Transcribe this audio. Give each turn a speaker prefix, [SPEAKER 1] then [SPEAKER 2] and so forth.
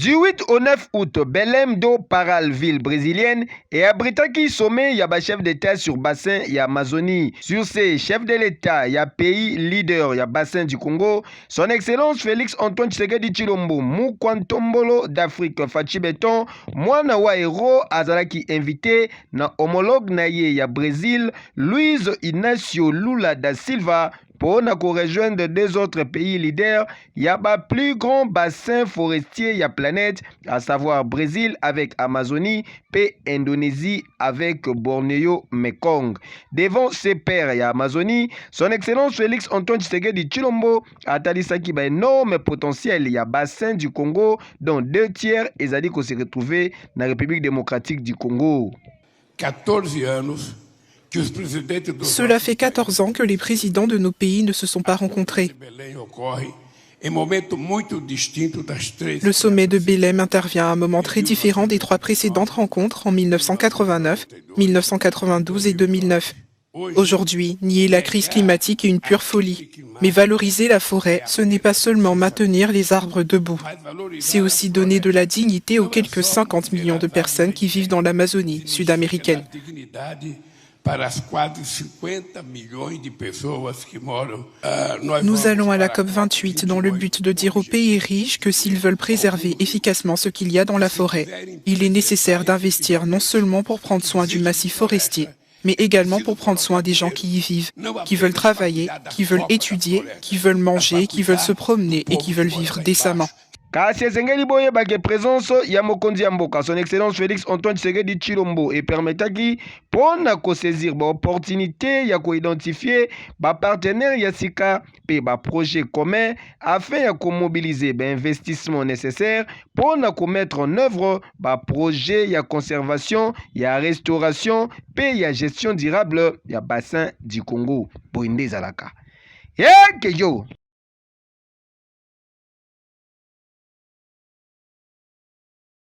[SPEAKER 1] Du 8 au 9 août, Belém do Pará, ville brésilienne, et abritaki sommet yaba chef d'État sur bassin y Amazonie. Sur ces chefs de l'État, y a pays leader y bassin du Congo, son excellence Félix Antoine Tshisekedi Tshilombo, Mukwantombolo d'Afrique Fachi Beton, mwana wa héros azalaki invité na homologue na ye ya Brésil, Luiz Inácio Lula da Silva, pour rejoindre deux autres pays leaders, il y a le plus grand bassin forestier de la planète, à savoir Brésil avec Amazonie, et Indonésie avec Bornéo Mekong. Devant ses pairs et Amazonie, son excellence Félix Antoine Tshisekedi Tshilombo a talisaki un énorme potentiel. Il y a bassin du Congo, dont 2/3 et Zadi qu'on s'est retrouvé dans la République démocratique du Congo.
[SPEAKER 2] 14 anos.
[SPEAKER 3] Cela fait 14 ans que les présidents de nos pays ne se sont pas rencontrés. Le sommet de Belém intervient à un moment très différent des trois précédentes rencontres en 1989, 1992 et 2009. Aujourd'hui, nier la crise climatique est une pure folie. Mais valoriser la forêt, ce n'est pas seulement maintenir les arbres debout. C'est aussi donner de la dignité aux quelques 50 millions de personnes qui vivent dans l'Amazonie sud-américaine. Nous allons à la COP28 dans le but de dire aux pays riches que s'ils veulent préserver efficacement ce qu'il y a dans la forêt, il est nécessaire d'investir non seulement pour prendre soin du massif forestier, mais également pour prendre soin des gens qui y vivent, qui veulent travailler, qui veulent étudier, qui veulent manger, qui veulent se promener et qui veulent vivre décemment.
[SPEAKER 1] Kasi esengeli boyebake présence ya mokonzi ya mboka son excellence Félix Antoine Tshisekedi Tshilombo et permetaki pona ko saisir ba opportunité ya ko identifier ba partenaires ya sika pe ba projet commun afin ya ko mobiliser ba investissement nécessaire pona ko mettre en œuvre ba projet ya conservation ya restauration pe ya gestion durable ya bassin du Congo. Boinde zalaka. Kejo